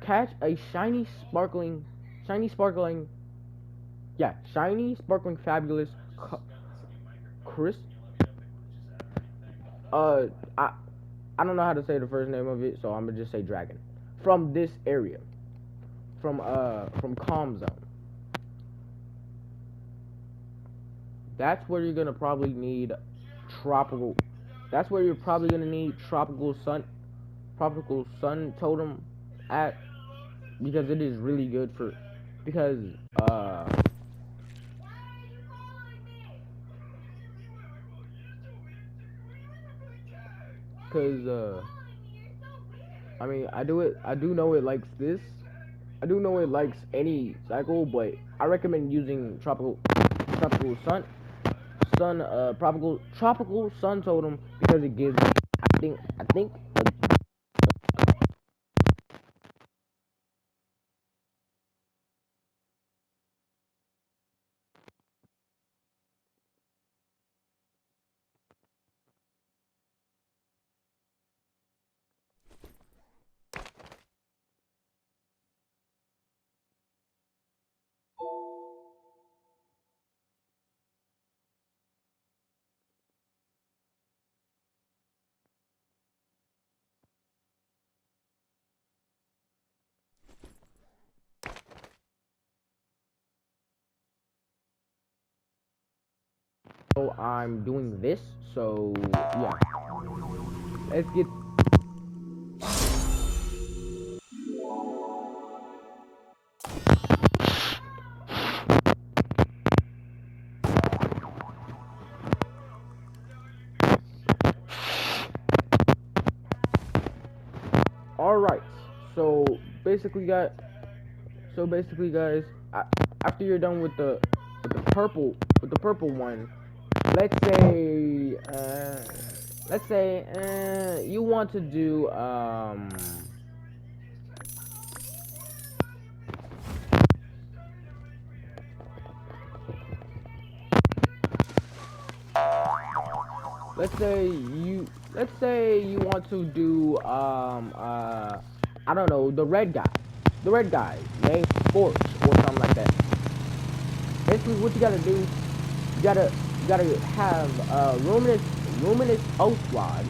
catch a shiny, sparkling, fabulous, Chris. Uh, I I don't know how to say the first name of it, so I'm gonna just say dragon. From this area, from Calm Zone. That's where you're gonna probably need tropical. That's where you're probably gonna need tropical sun totem at, because it is really good for, because I mean, I do know it likes this. I do know it likes any cycle, but I recommend using tropical tropical sun totem, because it gives, I think so I'm doing this. So yeah, let's get. All right. So basically, guys, after you're done with the purple one, let's say you want to do let's say you want to do I don't know, the red guy named Scorch or something like that. Basically, what you gotta do, you gotta have ruinous oath rod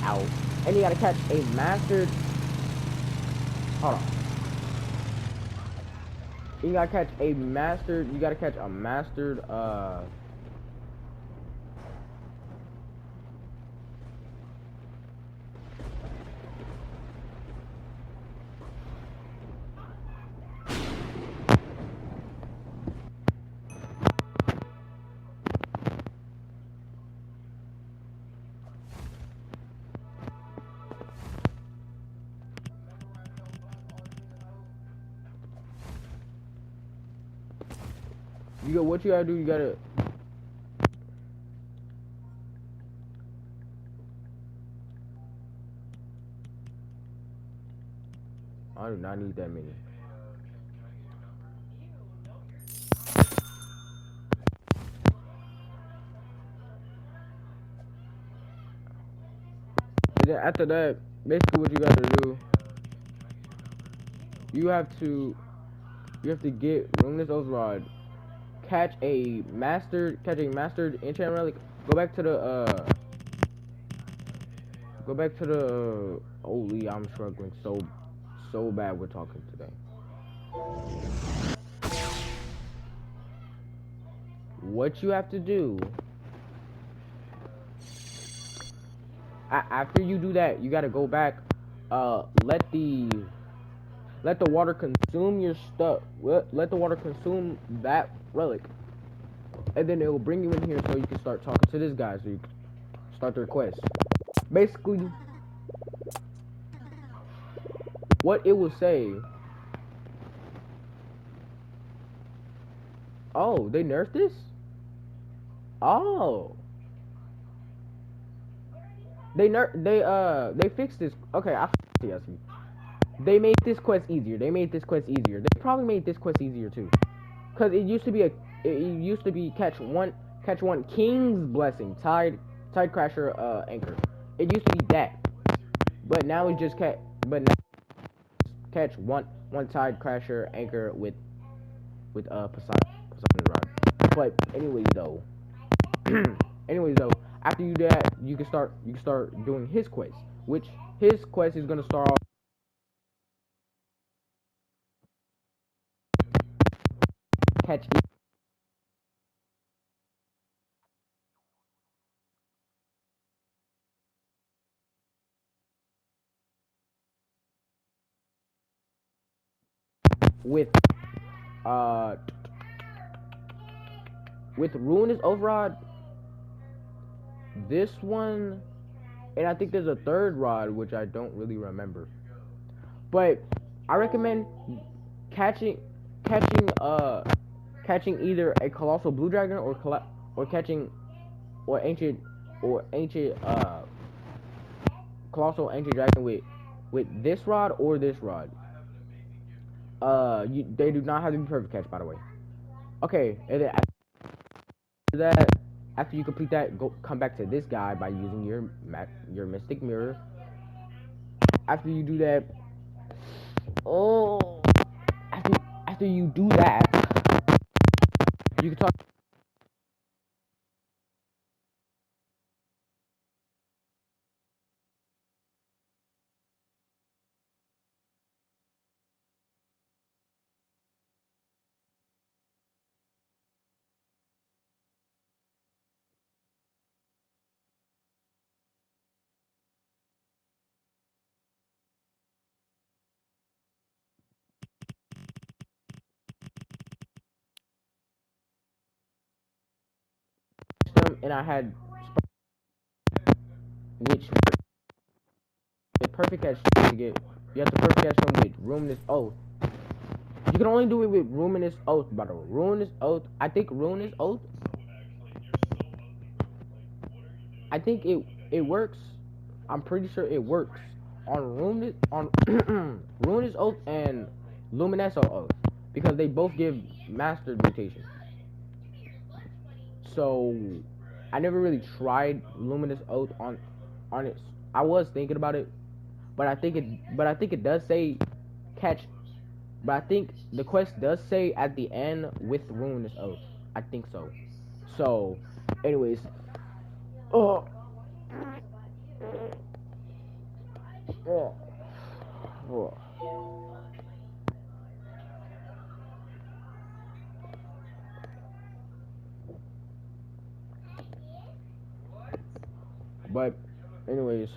out, and you gotta catch a mastered. Hold on. You gotta catch a mastered. What you gotta do, you gotta. I do not need that many. And then after that, basically what you gotta do, you have to get Ruinous Oath Rod, catch a mastered enchant relic. Go back to the. Holy, I'm struggling so bad. We're talking today. What you have to do after you do that, you gotta go back. Let the water consume your stuff. Let the water consume that relic, and then it will bring you in here so you can start talking to this guy, so you can start the quest. Basically, what it will say. Oh, they nerfed this? Oh. They fixed this. Okay, I see. They made this quest easier. They probably made this quest easier too. Cause it used to be catch one King's Blessing, Tide Crasher anchor. It used to be that. But now it's just but now catch one tide crasher anchor with Poseidon's rod. But anyways though, after you do that, you can start doing his quest, which his quest is gonna start off catch with uh with ruinous overrod. This one, and I think there's a third rod which I don't really remember. But I recommend catching catching either a colossal blue dragon or catching or ancient colossal ancient dragon with this rod or this rod. They do not have to be perfect catch, by the way. Okay, and then after that, after you complete that, come back to this guy by using your mystic mirror. After you do that, oh, after you do that, you can talk to them, and I had which the perfect catch to get. You have to perfect catch them with ruinous oath. You can only do it with ruinous oath, by the way. Ruinous oath. I think ruinous oath. I think it works. I'm pretty sure it works on ruinous oath and luminescent oath because they both give mastered mutation. So I never really tried luminous oath on it. I was thinking about it, but I think it does say catch. But I think the quest does say at the end with ruinous oath. I think so. So, anyways, oh, oh, oh. But, anyways,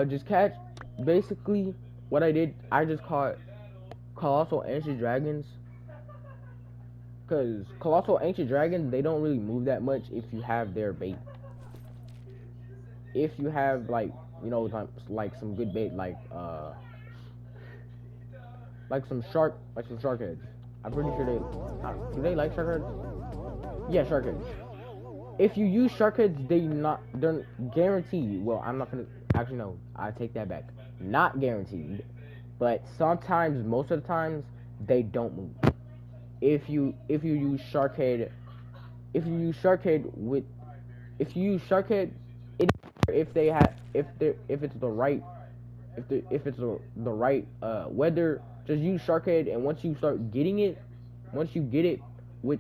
just catch. Basically, what I did, I just caught colossal ancient dragons. Cause colossal ancient dragons, they don't really move that much if you have their bait. If you have like like some good bait, like some shark heads. I'm pretty sure do they like shark heads? Yeah, shark heads. If you use shark heads, they're guaranteed. Well, I'm not gonna actually no. I take that back. Not guaranteed, but sometimes, most of the times, they don't move. If you use shark head, if you use shark head, if it's the right weather, just use shark head, and once you get it with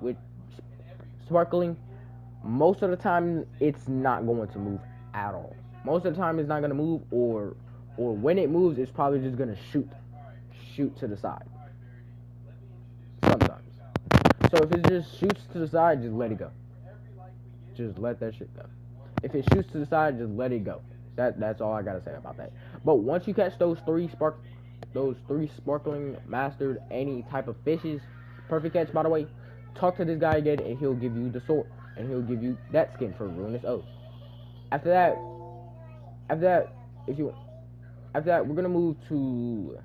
with sparkling, most of the time it's not going to move at all. Most of the time it's not going to move, or when it moves, it's probably just going to shoot to the side. Sometimes. So if it just shoots to the side, just let it go. Just let that shit go. If it shoots to the side, just let it go. That's all I gotta say about that. But once you catch those three sparkling mastered any type of fishes, perfect catch by the way, talk to this guy again and he'll give you the sword and he'll give you that skin for ruinous oath. After that, we're gonna move to.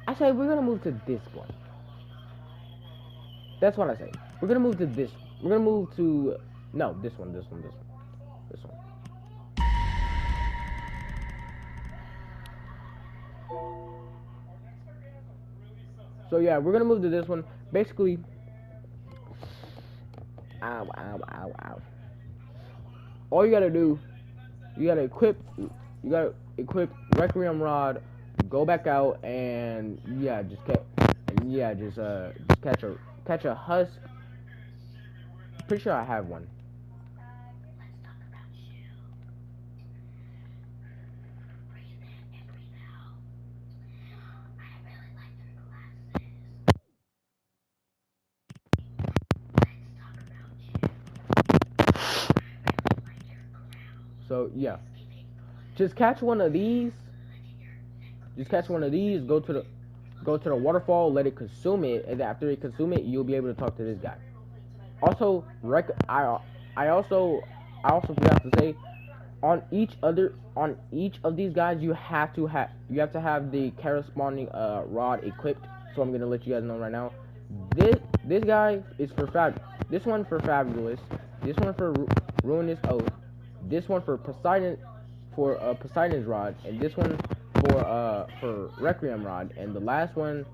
Actually, we're gonna move to this one. That's what I say. We're gonna move to this. We're gonna move to no, this one. So yeah, we're gonna move to this one. Basically, ow. All you gotta do, you gotta equip You gotta equip Requiem Rod, go back out, and yeah, just catch a husk. Pretty sure I have one. So yeah, just catch one of these. Just catch one of these. Go to the waterfall. Let it consume it, and after it consume it, you'll be able to talk to this guy. Also, I also forgot to say, on each of these guys, you have to have the corresponding rod equipped. So I'm gonna let you guys know right now. This guy is for This one for Fabulous. This one for Ruinous Oath. This one for Poseidon's Rod, and this one for Requiem Rod, and the last one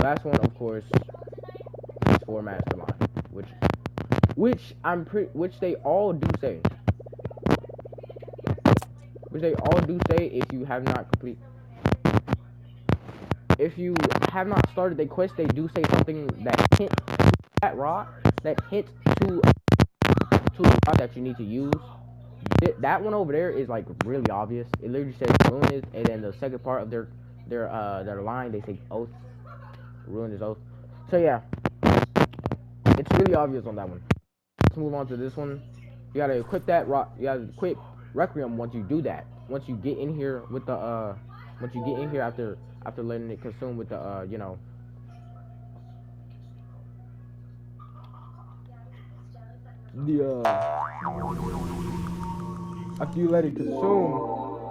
of course is for Mastermind, which they all do say. Which they all do say if you have not started the quest, they do say something that hint that rod that hint to the rod that you need to use. That one over there is like really obvious. It literally says ruinous, and then the second part of their line they say oath, ruinous oath. So yeah, it's really obvious on that one. Let's move on to this one. You gotta equip that rod. You gotta equip Requiem once you do that. Once you get in here with the after letting it consume with the you know. The after you let it consume.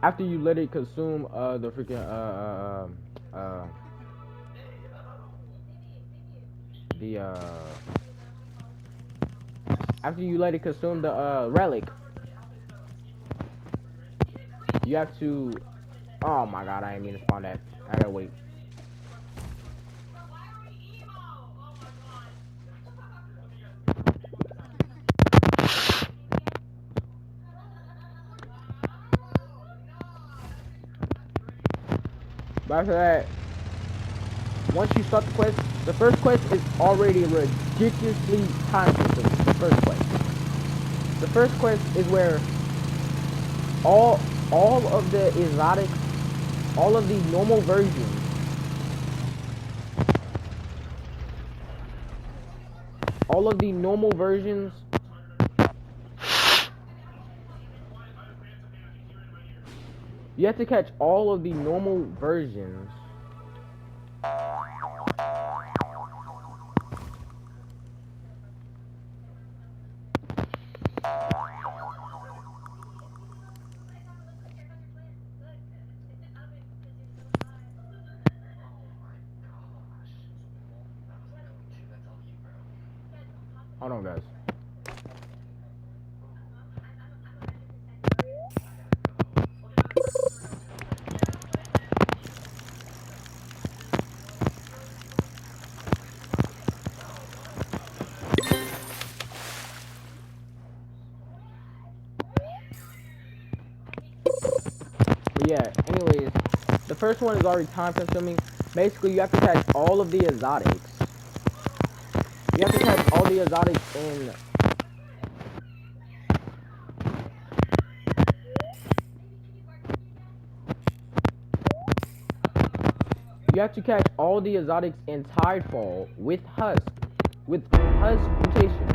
After you let it consume the freaking after you let it consume the relic, you have to. Oh my god, I didn't mean to spawn that. I gotta wait. But after that, once you start the quest, the first quest is already ridiculously time consuming. The first quest is where all of the exotics, all of the normal versions, you have to catch all of the normal versions. Hold on, guys. But yeah, anyways, the first one is already time consuming. Basically, you have to catch all of the exotics. You have to catch all the exotics in. You have to catch all the exotics in Tidefall with husk mutation,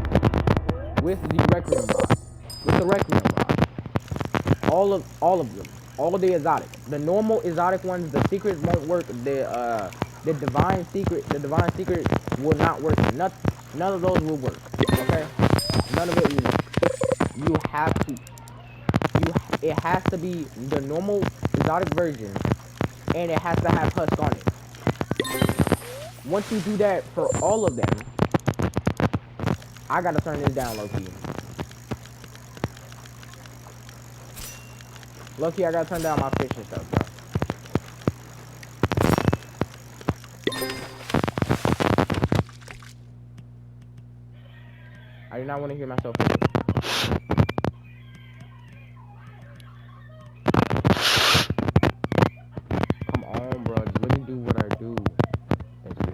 with the Requiem Rod, all of them, all the exotic. The normal exotic ones, the secrets won't work. The divine secret will not work. None of those will work. Okay, none of it will work. It has to be the normal exotic version, and it has to have husk on it. Once you do that for all of them, I gotta turn this down, low-key. Low-key, I gotta turn down my fish and stuff, bro. I did not want to hear myself say it. Come on, bro. Just let me do what I do. Thank you.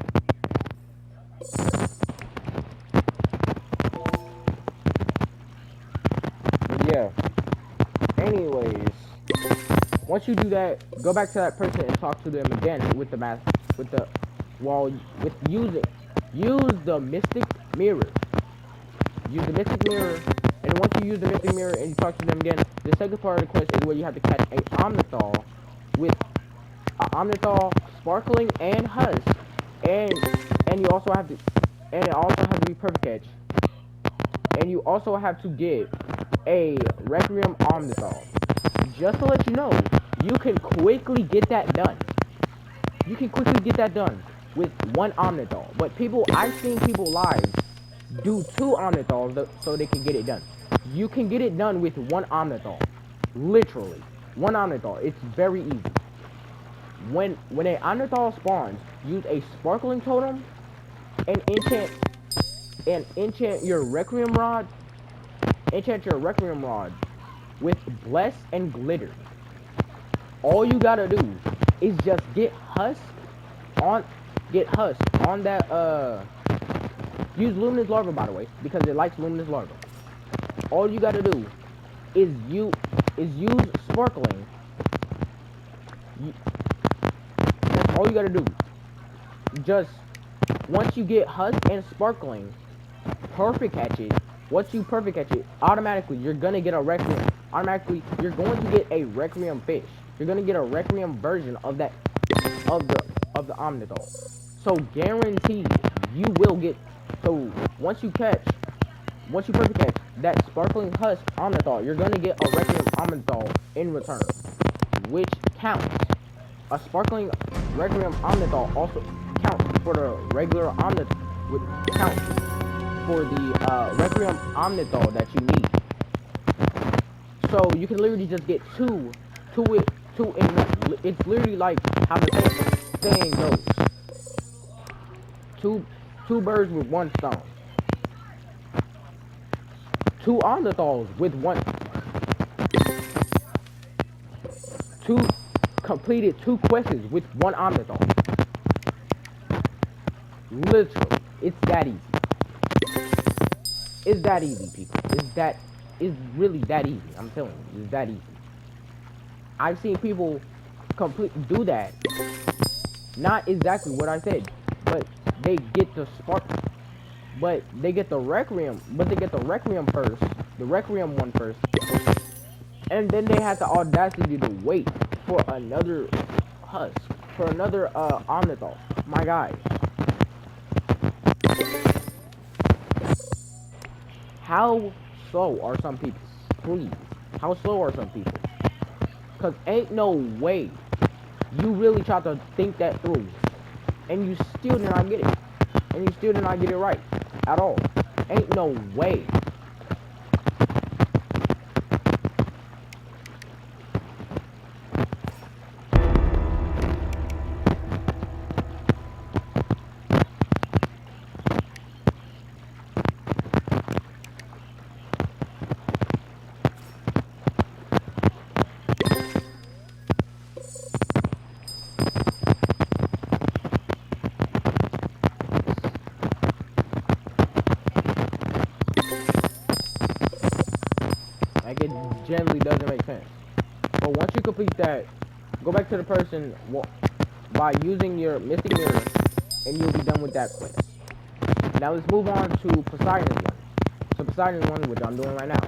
But yeah. Anyways, once you do that, go back to that person and talk to them again with the use the mystic mirror. Use the mystic mirror, and once you use the mystic mirror and you talk to them again, the second part of the quest is where you have to catch a Omnithal with Omnithal, Sparkling, and Husk, and you also have to, and it also has to be perfect catch, and you also have to get a Requiem Omnithal. Just to let you know, you can quickly get that done. You can quickly get that done with one Omnithal. But I've seen people live do two Omnithals so they can get it done. You can get it done with one Omnithal. Literally. One Omnithal. It's very easy. When an Omnithal spawns, use a Sparkling Totem and enchant your Requiem Rod. Enchant your Requiem Rod with Bless and Glitter. All you gotta do is just get Husk on that use Luminous Larva, by the way, because it likes Luminous Larva. All you gotta do is use Sparkling. That's all you gotta do. Just once you get Husk and Sparkling, perfect catch it. Once you perfect catch it, automatically you're gonna get a Requiem. Automatically you're going to get a Requiem fish. You're gonna get a Requiem version of the Omnithal. So guaranteed you will get. So once you perfect catch that Sparkling Husk Omnithal, you're gonna get a Requiem Omnithal in return, which counts. A Sparkling Requiem Omnithal also counts for the regular Omnithal, which counts for the Requiem Omnithal that you need. So you can literally just get two in one. It's literally like how the saying goes. Two birds with one stone. Two Omnithals with one. Completed two quests with one Omnithal. Literally, it's that easy. It's that easy, people. It's really that easy. I'm telling you, it's that easy. I've seen people do that. Not exactly what I said, but they get the spark. But they get the Requiem. But they get the Requiem first. The Requiem one first. And then they have the audacity to wait for another Husk. For another Omnithal. My guy. How slow are some people? Please. How slow are some people? Because ain't no way you really try to think that through. And you still did not get it. And you still did not get it right. At all. Ain't no way. Like, it generally doesn't make sense. But once you complete that, go back to the person by using your Mystic Mirror, and you'll be done with that quest. Now let's move on to Poseidon's one. So Poseidon's one, which I'm doing right now.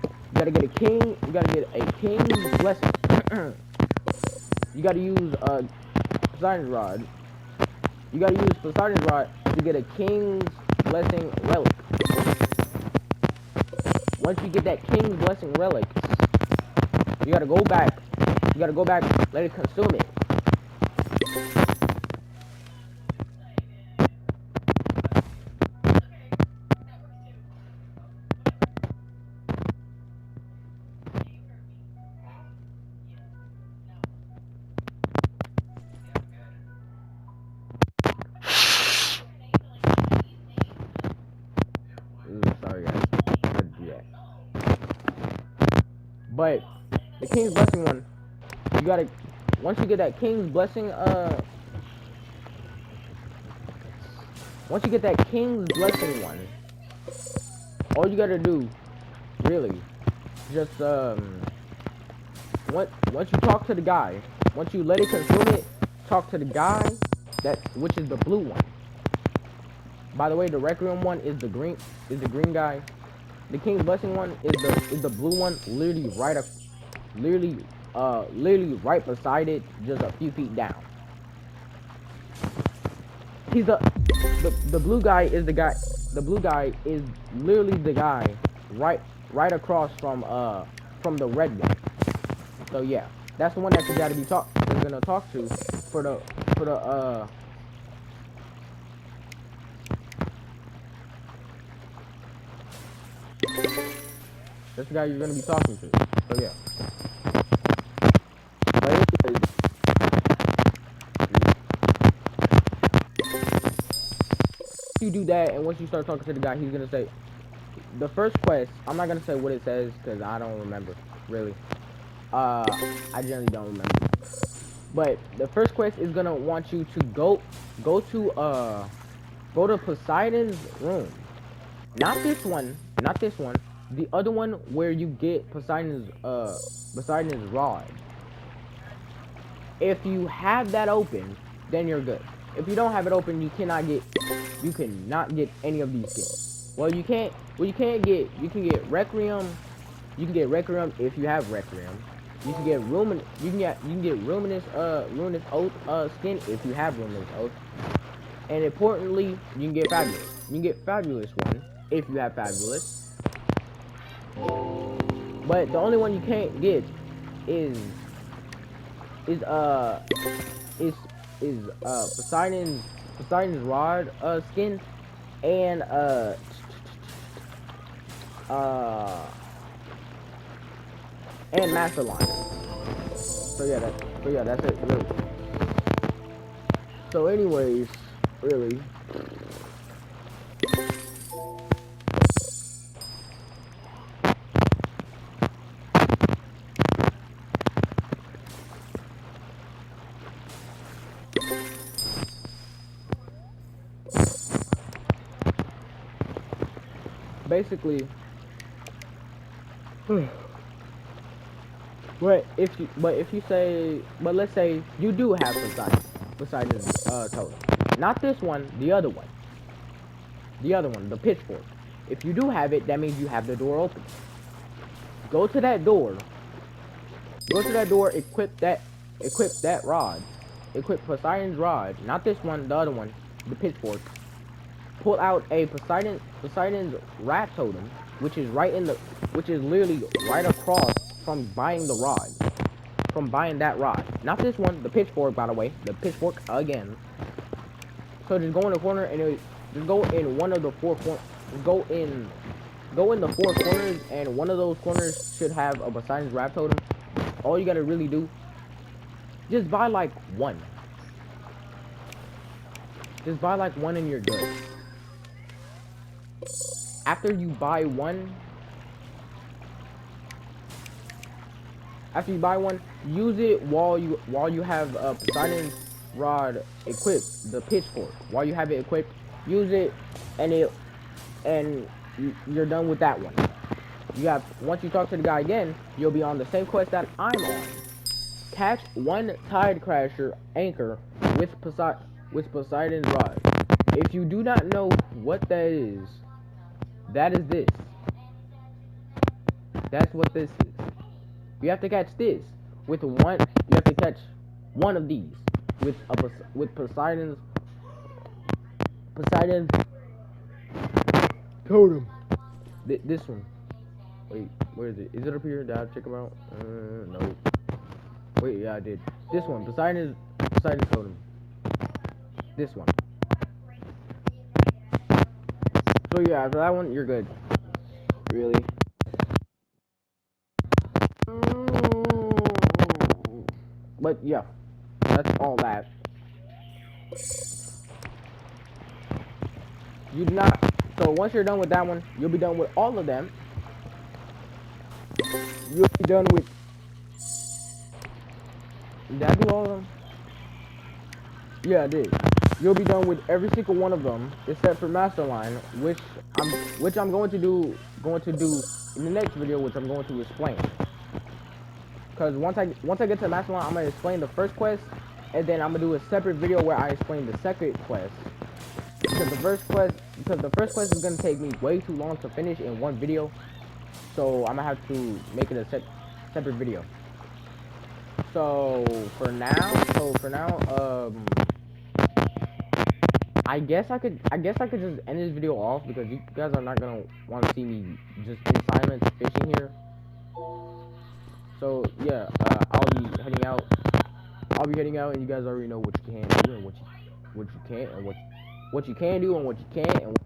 You gotta get a king. You gotta get a king's blessing. You gotta use Poseidon's rod. You gotta use Poseidon's rod to get a king's blessing relic. Once you get that King's Blessing relic, you gotta go back. Let it consume it. Ooh, sorry guys. But the King's Blessing one, you gotta, once you get that King's Blessing, once you get that King's Blessing one, all you gotta do, really, just, once you talk to the guy, once you let it consume it, talk to the guy, which is the blue one. By the way, the Requiem one is the green guy. The King's Blessing one is the blue one, literally right beside it, just a few feet down. He's the blue guy is the guy. The blue guy is literally the guy right across from the red one. So yeah, that's the one that you gotta be gonna talk to for the that's the guy you're gonna be talking to. So yeah. But anyways, you do that, and once you start talking to the guy, he's gonna say the first quest. I'm not gonna say what it says because I don't remember really. I generally don't remember. But the first quest is gonna want you to go to Poseidon's room. Not this one. The other one where you get Poseidon's rod. If you have that open, then you're good. If you don't have it open, you cannot get any of these skins. Well, you can get Requiem. You can get Requiem if you have Requiem. You can get Ruinous Oath skin if you have Ruinous Oath. And importantly, you can get Fabulous. You can get Fabulous one if you have Fabulous. But the only one you can't get is Poseidon's rod skin and Master Line. So yeah, that's it really. So anyways, really. Basically, but let's say you do have Poseidon's totem. Not this one, the other one, the pitchfork. If you do have it, that means you have the door open. Go to that door. Equip that rod. Equip Poseidon's rod. Not this one, the other one, the pitchfork. Pull out a Poseidon's rat totem, which is literally right across from buying the rod. From buying that rod. Not this one, the pitchfork, by the way. The pitchfork again. So just go in the corner and just go in one of the four corners. Go in the four corners, and one of those corners should have a Poseidon's rat totem. All you gotta really do, just buy like one. Just buy like one and you're good. After you buy one, use it while you have Poseidon's rod equipped, the pitchfork. While you have it equipped, use it, and you're done with that one. Once you talk to the guy again, you'll be on the same quest that I'm on. Catch one Tide Crasher anchor with Poseidon's rod. If you do not know what that is this. That's what this is. You have to catch this with one. You have to catch one of these with Poseidon's totem. This one. Wait, where is it? Is it up here? Did I check them out? No. Wait, yeah, I did. This one, Poseidon's totem. This one. So yeah, after that one, you're good. Really. But yeah, that's all that. You do not. So once you're done with that one, you'll be done with all of them. You'll be done with. Did I do all of them? Yeah, I did. You'll be done with every single one of them except for Masterline, which I'm going to do in the next video, which I'm going to explain. Cause once I get to Masterline, I'm gonna explain the first quest, and then I'm gonna do a separate video where I explain the second quest. Because the first quest is gonna take me way too long to finish in one video, so I'm gonna have to make it a separate video. So for now, I guess I could just end this video off because you guys are not gonna want to see me just in silence fishing here. So yeah, I'll be heading out. And you guys already know what you can do and what you can't, and what you can do and what you can't, and